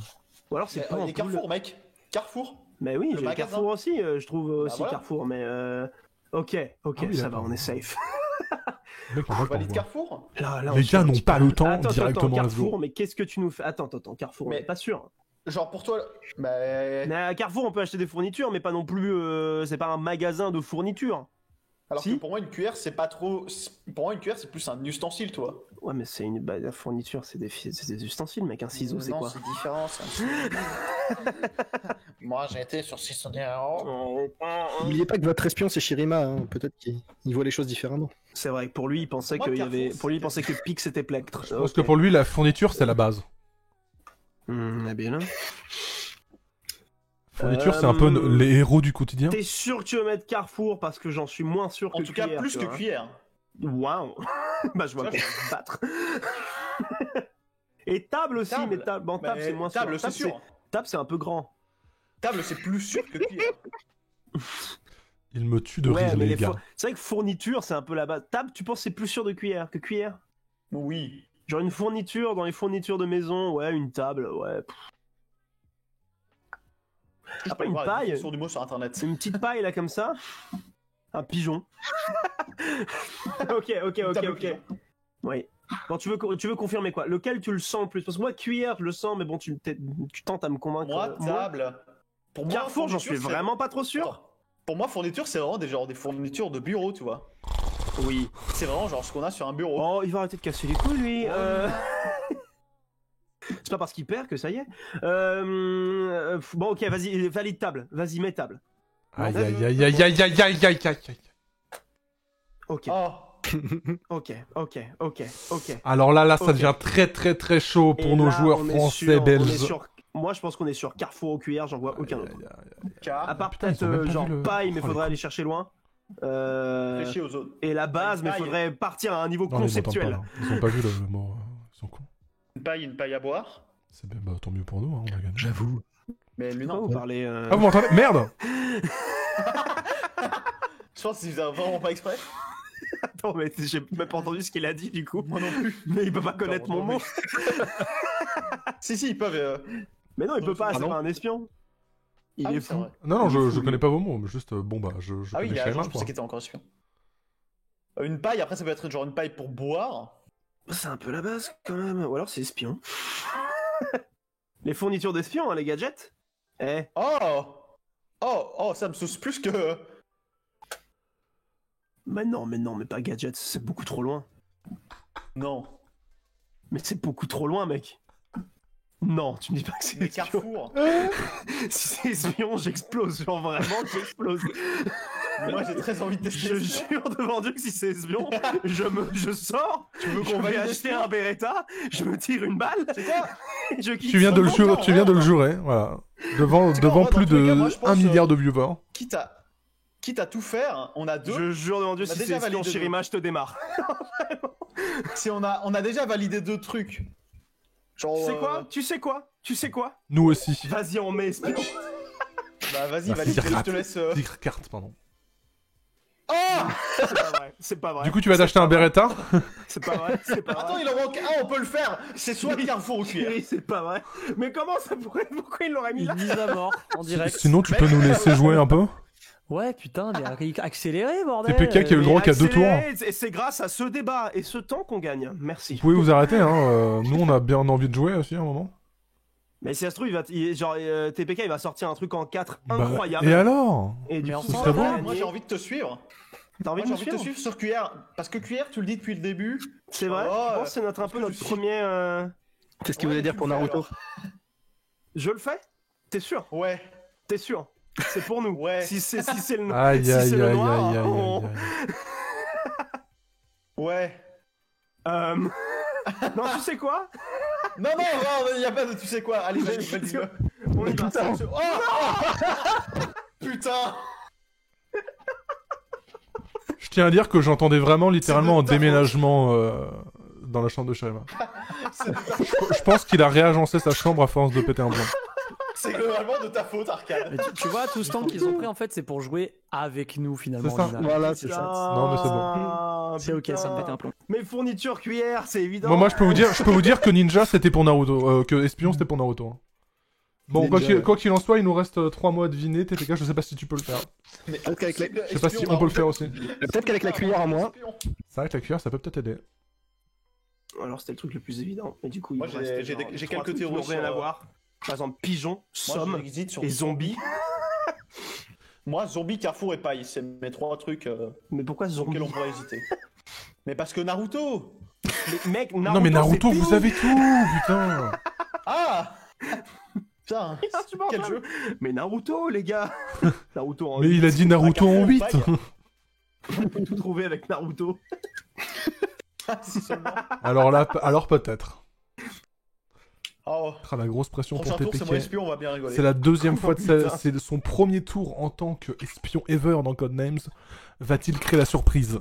Ou alors c'est pas Il y a Ampoule. Carrefour, mec. Carrefour. Mais oui, Le j'ai magasin. Carrefour aussi, je trouve aussi voilà. Carrefour, mais ok, Ah oui, ça d'accord. va, on est safe. Mec, on On va valide voir. Carrefour. Là, Les on gars se fait un n'ont petit pas peu- le temps, Attends, directement, let's go. Carrefour, mais qu'est-ce que tu nous fais? Attends, Carrefour, Mais- on est pas sûr. Genre pour toi. Bah. Mais à Carrefour, on peut acheter des fournitures, mais pas non plus. C'est pas un magasin de fournitures. Alors Si. que pour moi, une cuillère, c'est pas trop. Pour moi, une cuillère, c'est plus un ustensile, toi. Ouais, mais c'est une la fourniture, c'est des ustensiles, mec. Un ciseau, c'est Non, quoi? c'est différent, ça. Moi, j'ai été sur 600 €. N'oubliez pas que votre espion c'est Shirima, hein. Peut-être qu'il voit les choses différemment. C'est vrai que pour lui, il pensait Moi, qu'il y Carrefour, avait. Pour lui, il c'était- pensait que Pix c'était Plectre. Je pense que pour lui, la fourniture, c'est la base. Bien. Fourniture, c'est un peu les héros du quotidien. T'es sûr que tu veux mettre Carrefour parce que j'en suis moins sûr que En tout cas, Cuillère, plus tu que vois, hein. cuillère. Waouh. Bah, je vois Ça, qu'on va se battre. Et table aussi, mais table, bon, table, c'est moins sûr. Table, c'est sûr. Table, c'est un peu grand. Table, c'est plus sûr que cuillère. Il me tue de rire, mais les gars. c'est vrai que fourniture, c'est un peu la base. Table, tu penses que c'est plus sûr de cuillère que cuillère? Oui. Genre une fourniture, dans les fournitures de maison, ouais, une table, ouais. Après, une paille. Sur du mot sur internet. Une petite paille là comme ça. Un pigeon. ok. Oui. Bon, tu veux confirmer quoi? Lequel tu le sens le plus? Parce que moi, cuillère, je le sens, mais bon, tu tentes à me convaincre. Moi, table. Pour moi, Carrefour, j'en suis fourniture, vraiment pas trop sûr. Attends. Pour moi, fourniture, c'est vraiment des fournitures de bureau, tu vois. Oui. C'est vraiment genre ce qu'on a sur un bureau. Oh, il va arrêter de casser les couilles, lui. C'est pas parce qu'il perd que ça y est. Bon, ok, vas-y, valide table. Vas-y, mets table. Aïe. Ok. Oh. Ok. Alors là, ça Ok. devient très très très chaud pour Et nos là, joueurs on est français, sur- belges. Moi, je pense qu'on est sur Carrefour aux cuillères, j'en vois aucun autre. À part putain, ils ont peut-être même pas genre vu le- paille, mais Oh, les faudrait cons. aller chercher loin. Réfléchis aux autres. Et la base, mais Paille. faudrait partir à un niveau Non, ils m'entendent pas, conceptuel. là. Ils ont pas vu le mot. Ils sont cons. Une paille à boire. C'est bien, bah tant mieux pour nous, hein, on a gagné. J'avoue. Mais lui, Pourquoi non. vous parlez Ah, vous m'entendez? Merde! Je pense qu'ils faisaient vraiment pas exprès. Attends, mais j'ai même pas entendu ce qu'il a dit du coup. Moi non plus. Mais il peut pas connaître mon mot. Si, ils peuvent. Mais non, il peut pas, Ah c'est non. pas un espion. Il Ah est oui, c'est fou. vrai. Non, non, Il est je fou, connais lui. pas vos mots, mais juste, bon bah, je Ah oui, connais il y a Shaima, je pensais quoi. qu'il était encore espion. Une paille, après ça peut être genre une paille pour boire. C'est un peu la base quand même. Ou alors c'est espion. Les fournitures d'espions, hein, les gadgets. Eh. Oh, ça me sauce plus que. Mais non, mais pas gadgets, c'est beaucoup trop loin. Non. Mais c'est beaucoup trop loin, mec. Non, tu me dis pas que c'est Mais espion. Carrefour. Si c'est espion, j'explose. Genre vraiment, j'explose. Mais moi j'ai très envie de tester. Je jure devant Dieu que si c'est espion, je sors, Tu veux je qu'on vais valide acheter espion un Beretta, je me tire une balle, C'est quoi je quitte. Tu viens de le Seulement jurer, tu viens de le jurer, voilà. Devant C'est quoi, devant moi, dans plus tous les cas, moi, de je pense, 1 milliard de viewers. Quitte à tout faire, on a deux. Je jure devant Dieu, On a si déjà c'est espion, validé Shirima, je te démarre. Si on a déjà validé 2 trucs. Genre. Tu sais quoi Nous aussi. Vas-y, on met espion. Bah vas-y, Ah, valide. Tigre Je te laisse. Tigre carte, pardon. Oh C'est pas vrai. Du coup, tu vas t'acheter un Beretta? C'est pas vrai. Attends, il en manque un, on peut le faire. C'est soit Carrefour ou cuillère. Oui, c'est pas vrai. Mais comment ça pourrait... Pourquoi il l'aurait mis Une là? mise à mort en direct. Sinon, tu peux nous laisser jouer un peu? Ouais, putain, mais accéléré, bordel. TPK qui a eu le droit qu'à 2 tours. Et c'est grâce à ce débat et ce temps qu'on gagne. Merci. Vous pouvez vous arrêter, hein. Nous, on a bien envie de jouer aussi à un moment. Mais si ça se trouve, TPK il va sortir un truc en 4 Bah, incroyable. et alors? Et du Mais coup, on Ce ça serait va bon. gagner. Moi j'ai envie de te suivre. T'as envie Moi de j'ai me envie de te suivre suivre sur cuillère. Parce que cuillère, tu le dis depuis le début. C'est vrai. Oh, Je pense que c'est un peu notre premier. C'est ce qu'il Ouais, voulait dire tu pour le fais, Naruto. alors. Je le fais? T'es sûr? Ouais. T'es sûr? C'est pour nous. Ouais. Si c'est le Aïe, si aïe, c'est aïe, le aïe, noir, aïe, aïe, on- aïe. Ouais. Non, tu sais quoi? Non, il y a pas de tu sais quoi. Allez, vas-y. On y va. Oh Putain. Je tiens à dire que j'entendais vraiment littéralement un de ta faute. déménagement dans la chambre de Shirima. Je pense qu'il a réagencé sa chambre à force de péter un plomb. C'est globalement de ta faute, Arcade. Mais tu vois, tout ce temps qu'ils ont pris, en fait, c'est pour jouer avec nous, finalement. C'est ça. au final. Voilà, c'est ça. Non, mais c'est bon. C'est ok, ça me pète un plomb. Mes fournitures cuillère, c'est évident. Moi, je peux vous dire que Ninja c'était pour Naruto, que Espion c'était pour Naruto. Hein. Bon, Ninja, quoi qu'il en soit, il nous reste 3 mois à deviner. TPK, je sais pas si tu peux le faire. Mais Peut-être qu'avec la- Je sais pas si on peut le faire aussi. Peut-être qu'avec la cuillère à moi. C'est vrai que la cuillère, ça peut peut-être aider. Alors c'était le truc le plus évident. Et du coup, il Moi, me j'ai- restait j'ai genre des- j'ai trois quelques trucs qui théories n'ont rien sur, à voir. Par exemple, pigeon, somme Moi, j'hésite sur et zombie. Moi, zombie, Carrefour et paille, c'est mes 3 trucs Mais pourquoi sur lesquels zombie? on pourrait hésiter. Mais parce que Naruto. Mais mec, Naruto, Non mais Naruto, c'est vous tout. avez tout, putain. Ah Putain, quel jeu. Mais Naruto, les gars. Naruto en Mais il a dit Naruto en 8. On peut tout trouver avec Naruto. Si seulement. Alors peut-être. Oh, Ah, la grosse pression pour prochain tour, c'est mon TPK. espion, on va bien rigoler. C'est la deuxième fois de Putain. c'est son premier tour en tant qu'espion ever dans Codenames. Va-t-il créer la surprise?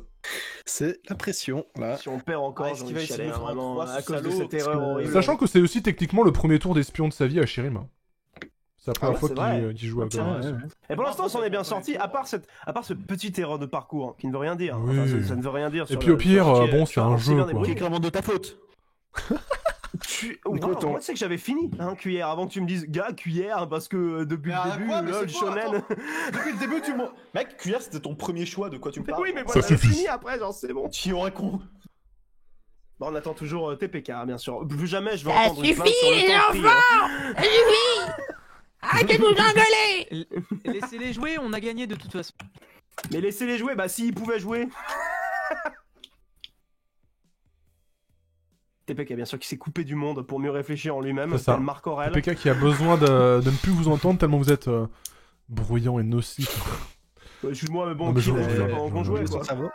C'est la pression, là. Si on perd encore, est-ce j'ai qu'il envie va de essayer chialer, de me faire un vraiment, trois, à ce cause de salaud, cette parce erreur que- horrible. Sachant que c'est aussi techniquement le premier tour d'espion de sa vie à Shirima. C'est la première ouais, fois c'est qu'il vrai. qu'il joue à C'est Codenames. vrai. Et pour l'instant, on s'en est bien sorti, à part ce petite erreur de parcours, qui ne veut rien dire. Oui. Enfin, ça ne veut rien dire. Et sur puis le- au pire, sur ce qui est- bon, tu c'est vois, un on s'est jeu, bien quoi. débrouillé. Qui est clairement de ta faute. Wow, moi, tu sais que j'avais fini, cuillère, avant que tu me dises, gars, cuillère, parce que depuis Mais le à début, quoi, mais lol, c'est quoi, shonen. attends. Depuis le début, tu m'as. Mec, cuillère, c'était ton premier choix, de quoi tu me parles? Oui, mais Ça voilà, j'ai suffit. fini après, genre, c'est bon. Tu aurais con. Bon, on attend toujours TPK, bien sûr. Plus jamais je vais Ça entendre une plainte suffit, sur le les temps pris, enfants! Ça suffit! Arrêtez de vous engueuler! Laissez-les jouer, on a gagné de toute façon. Mais laissez-les jouer, bah s'ils pouvaient jouer. TPK, bien sûr, qui s'est coupé du monde pour mieux réfléchir en lui-même. C'est ça. tel Marc Aurel. TPK qui a besoin de ne plus vous entendre tellement vous êtes bruyant et nocif. Excuse-moi, mais bon, Non, mais qui je l'a vois, dit je pendant vois, qu'on je jouait, vois. quoi.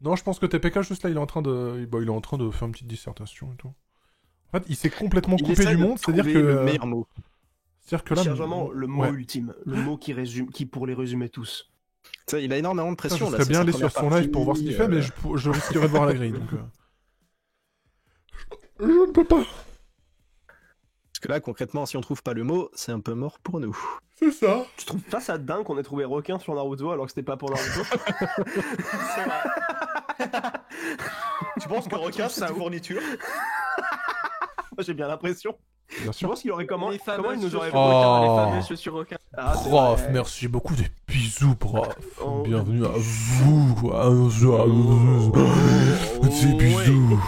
Non, je pense que TPK, juste là, il est en train de faire une petite dissertation et tout. En fait, il s'est complètement Il coupé essaie du de monde, c'est-à-dire trouver que... le meilleur mot. C'est-à-dire que Il là... cherche vraiment le mot Ouais. ultime, le mot qui résume, qui pour les résumer tous. Tu sais, il a énormément de Putain, pression. je là, serais c'est bien sa allé sur première son live pour voir ce qu'il fait, partie, mais je risquerais de voir la grille, donc... Je ne peux pas. Parce que là, concrètement, si on trouve pas le mot, c'est un peu mort pour nous. C'est ça. Tu trouves pas ça dingue qu'on ait trouvé requin sur Naruto alors que c'était pas pour Naruto? C'est vrai. Tu penses que requin, c'est ça une ouf. fourniture? Moi j'ai bien l'impression. Bien Tu sûr. penses qu'il aurait comment Les il fameuses nous aurait chaussures Oh. requins, les fameuses chaussures requins. Ah, c'est Prof, vrai. merci beaucoup des bisous, prof. Oh. Bienvenue à vous, quoi. Des ouais. bisous.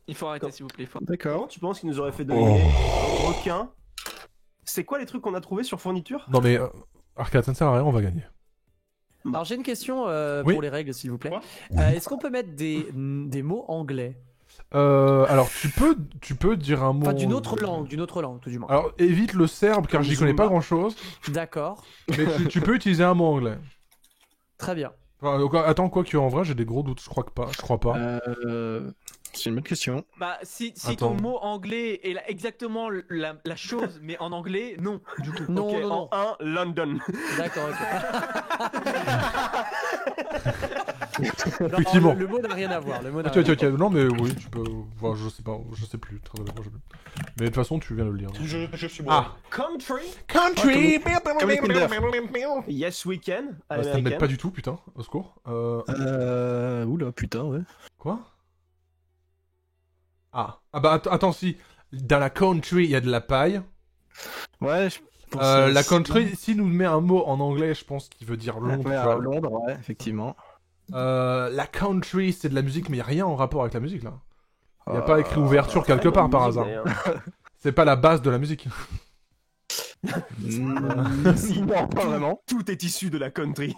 Il faut arrêter s'il vous plaît. Comment D'accord. tu penses qu'il nous aurait fait donner Oh. requin? C'est quoi les trucs qu'on a trouvés sur fourniture? Non mais, Arcade, ça ne sert à rien, on va gagner. Alors j'ai une question Oui. pour les règles, s'il vous plaît. Quoi Est-ce qu'on peut mettre des mots anglais? Alors, tu peux dire un mot... Enfin, d'une autre langue, tout du moins. Alors, évite le serbe, car j'y connais pas grand-chose. D'accord, Mais tu peux utiliser un mot anglais. très bien. Enfin, donc, attends, quoi que en vrai, j'ai des gros doutes, je crois pas. C'est une bonne question. Bah si Attends. ton mot anglais est exactement la chose, mais en anglais, non. Du coup. Non, Ok, non, non. en 1, London. D'accord, ok. Non, Effectivement. le mot n'a rien à voir. Le mot n'a Ok, rien à ok, non mais oui, tu peux... Enfin, je sais plus, très honnêtement, je sais plus. Mais de toute façon, tu viens de le lire. Je suis bon. Ah. Country. Country. Comme les Kinder. Yes, we can. Ça ne m'aide Américaine. pas du tout, putain, au secours. Oula, putain, ouais. Quoi? Ah bah attends, si. Dans la country, il y a de la paille. Ouais, je pense La country, s'il nous met un mot en anglais, je pense qu'il veut dire Londres. Ouais, tu à vois. Londres, ouais, effectivement. La country, c'est de la musique, mais il n'y a rien en rapport avec la musique là. Il n'y a pas écrit ouverture quelque part par hasard. C'est pas la base de la musique. Si. Non, pas vraiment. Tout est issu de la country.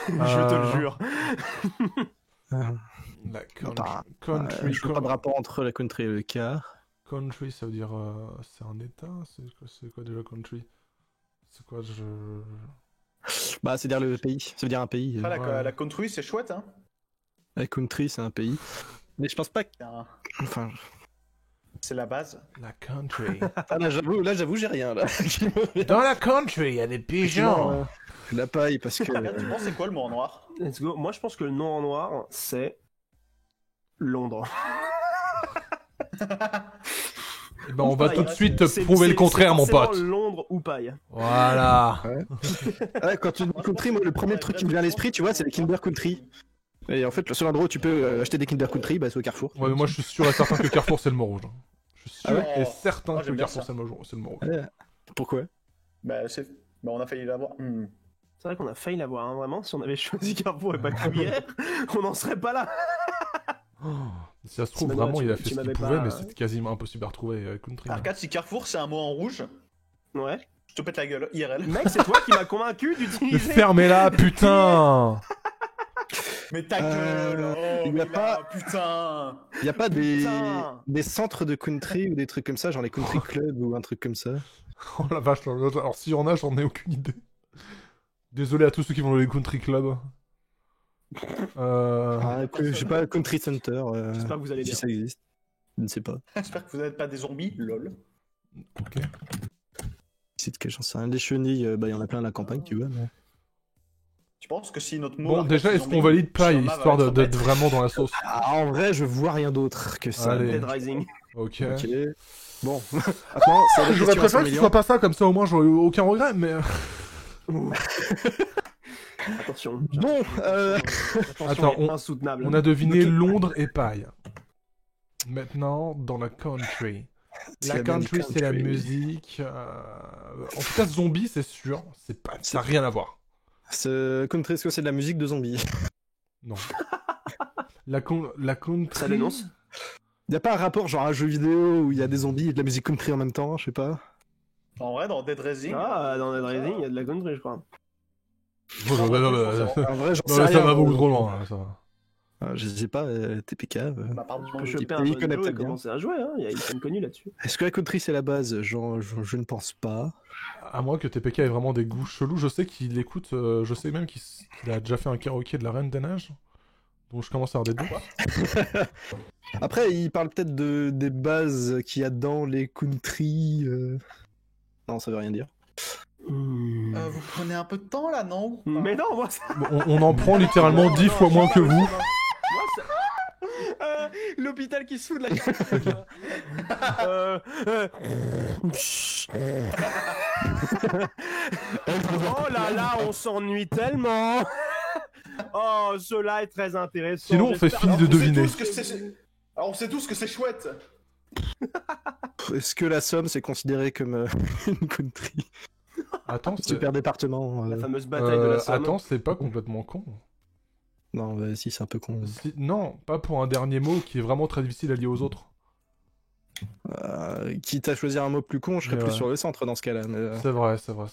Je te Euh, le jure. La country. Bah, Country, je vois pas de rapport entre la country et le car. country, ça veut dire. C'est un état? C'est quoi déjà country? C'est quoi je. Bah, c'est dire le pays. Ça veut dire un pays. Ah, Ouais. la country, c'est chouette, hein. La country, c'est un pays. Mais je pense pas que. C'est un- Enfin. C'est la base. La country. Ah, là, j'avoue, j'ai rien là. Dans la country, il y a des pigeons. La paille, parce que. Regarde, tu penses c'est quoi le mot en noir? Let's go. Moi, je pense que le nom en noir, c'est Londres. Eh ben, on va Paille, tout de ouais. suite te C'est- prouver le c'est- contraire, c'est mon forcément pote. Londres ou paille. Voilà. Ouais, quand tu dis country, moi, le premier truc qui me vient à l'esprit, tu vois, c'est les Kinder Country. Et en fait, le seul endroit où tu peux acheter des Kinder Country, bah, c'est au Carrefour. Ouais, mais moi je suis sûr et certain que Carrefour c'est le mot rouge. Je suis sûr Ah ouais et certain Ah, que j'aime bien Carrefour ça. c'est le mot rouge. Ouais. Pourquoi Bah, on a failli l'avoir. C'est vrai qu'on a failli l'avoir, hein, vraiment. Si on avait choisi Carrefour et pas Cuillère, on n'en serait pas là. Oh, si ça se trouve, Manoa, vraiment tu- il a fait tu ce qu'il m'avais pouvait, pas- mais c'était quasiment impossible à retrouver Country. Arcade, si Carrefour c'est un mot en rouge, Ouais. je te pète la gueule, IRL. Mec, c'est toi qui m'as convaincu Mais d'utiliser. fermez-la, putain. Mais ta gueule, oh, il y a mais pas- là, putain. Y a pas des... Putain. des centres de country ou des trucs comme ça, genre les country clubs ou un truc comme ça? Oh la vache, alors s'il y en a, j'en ai aucune idée. Désolé à tous ceux qui vont dans les country clubs. Ah, je sais pas, country center. J'espère que vous allez si bien. ça existe. Je ne sais pas. J'espère que vous n'êtes pas des zombies, lol. Ok. C'est que j'en sais rien. Les chenilles, bah il y en a plein à la campagne, tu vois. Mais... Tu penses que si notre mot. Bon, après, déjà, si est-ce on qu'on met valide paille, Shirama va histoire être d'être bête. vraiment dans la sauce? Ah, en vrai, je vois rien d'autre que ça. Allez. Dead Rising. Ok. Ok. Bon, maintenant, c'est la J'aurais question à 100 préféré que ce millions. soit pas ça, comme ça au moins j'aurais eu aucun regret, mais... Attention. Bon, Attention, Attends, est insoutenable. On a deviné Ok. Londres et paille. Maintenant, dans la country. La C'est bien le country, c'est la country. musique. En tout cas, zombie, c'est sûr. Ça n'a rien à voir. ce country, est-ce que c'est de la musique de zombies? Non. La country. Ça l'énonce. Y a pas un rapport, genre un jeu vidéo où il y a des zombies et de la musique country en même temps, je sais pas. En vrai, dans Dead Rising. Ah, dans Dead Rising, il y a de la country, je crois. Non, Non, non, En vrai, j'en sais ça rien. va beaucoup trop loin, là, ça va. Je sais pas, TPK. Bah, pardon, Je peux je- choper un il bon connaît jeu et peut-être bien. commencer à jouer, hein. Il y a une scène connue là-dessus. Est-ce que la country c'est la base? Je ne pense pas. À moins que TPK ait vraiment des goûts chelous, je sais qu'il écoute, je sais même qu'il a déjà fait un karaoké de la Reine des Neiges. Donc je commence à avoir des doutes. Après, il parle peut-être des bases qu'il y a dans les country. Non, ça veut rien dire. Vous prenez un peu de temps là, non? Mais non, moi ça. Bon, on en prend littéralement 10 fois moins que vous. Moi, ça... L'hôpital qui se fout de la Oh là là, on s'ennuie tellement. Oh, cela est très intéressant. Sinon, on fait J'espère- fini de On sait deviner. tous que c'est- Alors, on sait tous que c'est chouette. Est-ce que la Somme c'est considéré comme une country? Attends, c'est... Super département. La fameuse bataille de la Somme. attends, c'est pas complètement con. Non, bah, si, c'est un peu con. Non, pas pour un dernier mot qui est vraiment très difficile à lier aux autres. Quitte à choisir un mot plus con, je serais Mais plus ouais. sur le centre dans ce cas-là. Mais, C'est vrai, c'est vrai.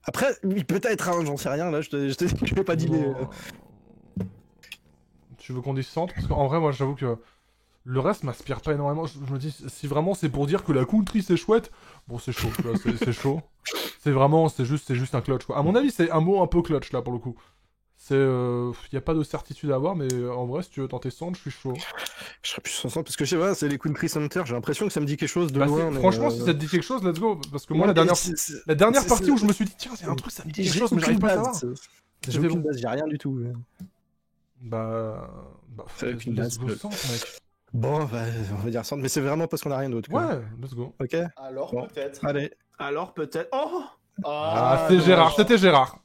Après, oui, peut-être, hein, j'en sais rien, là, je vais pas d'idée. Non. Tu veux qu'on dise centre? Parce qu'en vrai, moi, j'avoue que le reste m'inspire pas énormément. Je me dis, si vraiment c'est pour dire que la country c'est chouette, bon, c'est chaud, tu vois, c'est chaud. C'est juste un clutch, quoi. À mon avis, c'est un mot un peu clutch, là, pour le coup. Y a pas de certitude à avoir, mais en vrai, si tu veux tenter centre, je suis chaud. Je serais plus sur le centre, parce que je sais pas, c'est les country center, j'ai l'impression que ça me dit quelque chose de Bah, loin. mais, franchement, si ça te dit quelque chose, let's go. Parce que moi, Ouais, la mais dernière c'est- partie où je me suis dit, tiens, c'est un truc, ça me dit quelque J'ai chose, mais j'arrive aucune pas à savoir. base. J'ai C'est aucune bon. base, j'ai rien du tout. Bah C'est aucune let's base, go le- centre, mec. Bon, bah, on va dire centre, mais c'est vraiment parce qu'on a rien d'autre. quoi. Ouais, let's go. Ok, Alors, Bon. peut-être. allez. Alors peut-être. Oh. Ah, c'est Gérard, c'était Gérard.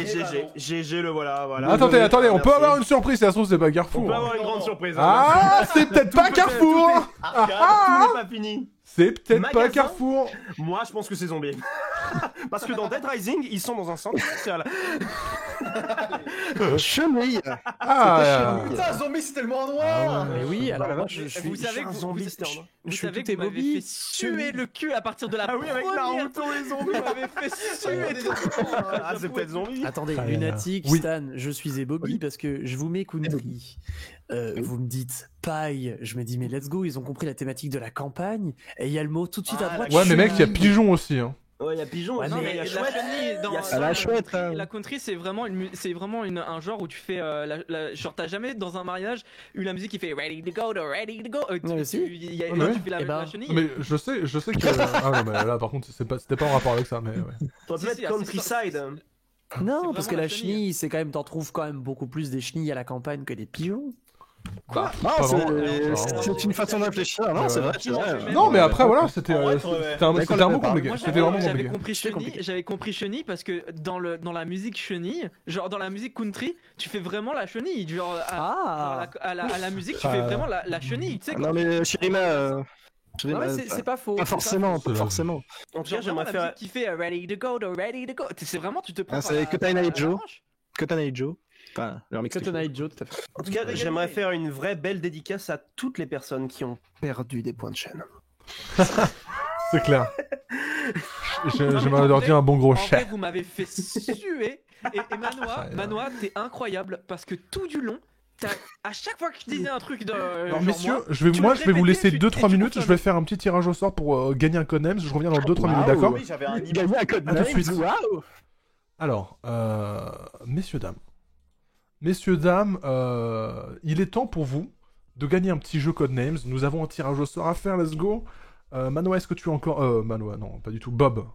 Et GG le voilà. Attendez, Désolé, on merci. peut avoir une surprise, ça se trouve, c'est pas On Carrefour. peut hein. avoir une grande surprise. hein. Ah, c'est peut-être pas peut- Carrefour. tout Tout n'est pas fini. C'est peut-être pas Magasin. Carrefour. Moi, je pense que c'est zombie. Parce que dans Dead Rising, ils sont dans un centre commercial. Chenille. Ah, Putain, zombie, c'est tellement noir! Ah ouais. Mais oui, alors la moi, vache, je suis. Vous savez que un vous, zombie, vous- c'était en- vous je suis savez tout que vous m'avez Bobby. fait suer le cul à partir de la Ah oui, avec première... Naruto et zombie. Vous m'avez fait suer Ah, c'est peut-être zombie. Attendez, Ah, Lunatic, oui. Stan, je suis Bobby parce que je vous mets country. Vous me dites paille, je me dis mais let's go, ils ont compris la thématique de la campagne et il y a le mot tout de suite Ah, à droite. Ouais, mais mec, il y a chenille. pigeon aussi. Hein. Ouais, il y a pigeon. Ouais, aussi, Non, mais il y mais a la chouette. chenille dans Il y a Ah, la chouette, country, hein. la country, c'est vraiment un genre où tu fais genre t'as jamais dans un mariage eu la musique qui fait ready to go, ready to go. mais si. Ouais. Tu fais Eh ben, la chenille. Mais je sais que. Ah non, mais là, par contre, c'était pas en rapport avec ça, mais ouais. T'aurais pu Si, si, être countryside. Non, c'est parce que vraiment la la chenille, c'est quand même, t'en trouves quand même beaucoup plus des chenilles à la campagne que des pigeons. Quoi Non, Pas c'est vraiment. c'est une façon de réfléchir. Non, Ouais, c'est ouais. vrai, c'est vrai. Non, mais après, voilà, c'était En vrai, c'était ouais. un D'accord, c'était un mot d'accord. compliqué. Moi, C'était vraiment j'avais compliqué. compris C'était chenille, compliqué. j'avais compris chenille parce que dans la musique chenille, genre dans la musique country, tu fais vraiment la chenille, genre Ah à la musique, tu Ah. fais vraiment la chenille, tu sais. Non, mais Shirima. Ouais, Shirima, c'est pas faux. pas forcément, pas C'est forcément. En tout cas, Genre j'aimerais vraiment la faire. musique qui fait ready to go, ready to go. C'est vraiment tu te prends. Ah, par c'est la- Kotana par la- et Joe. la hanche. Kotana et Joe. Enfin, leur mix. Cotton Eye Joe, tout à fait. En tout cas, Régalé. j'aimerais faire une vraie belle dédicace à toutes les personnes qui ont perdu des points de chaîne. C'est clair. Non, mais J'aimerais en leur vrai- dire un bon gros En vrai, chef. vous m'avez fait suer. Et Manoa, t'es incroyable parce que tout du long, à chaque fois que je disais un truc de. Alors, genre messieurs, moi, je vais tu vous répétais, laisser tu- 2-3 et tu minutes. Je vais faire un petit tirage au sort pour gagner un code NEMS. Je reviens dans 2-3 minutes, Waouh. d'accord Oui, j'avais un Il gagne un code À tout de Names, suite. waouh. Alors, messieurs, dames. Messieurs, dames, il est temps pour vous de gagner un petit jeu Codenames. Nous avons un tirage au sort à faire, let's go. Manoa, est-ce que tu es encore... Manoa, non, pas du tout. Bob.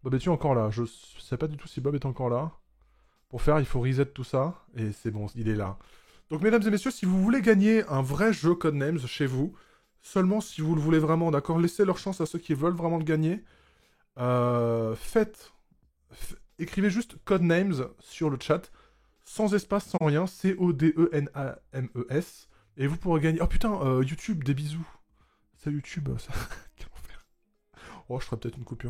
Bob, es-tu encore là? Je sais pas du tout si Bob est encore là. Pour faire, il faut reset tout ça. Et c'est bon, il est là. Donc, mesdames et messieurs, si vous voulez gagner un vrai jeu Codenames chez vous, seulement si vous le voulez vraiment, d'accord? Laissez leur chance à ceux qui veulent vraiment le gagner. Écrivez juste Codenames sur le chat. Sans espace, sans rien. Codenames. Et vous pourrez gagner... Oh putain, YouTube, des bisous. C'est YouTube, ça. Quel enfer. Oh, je ferai peut-être une coupure.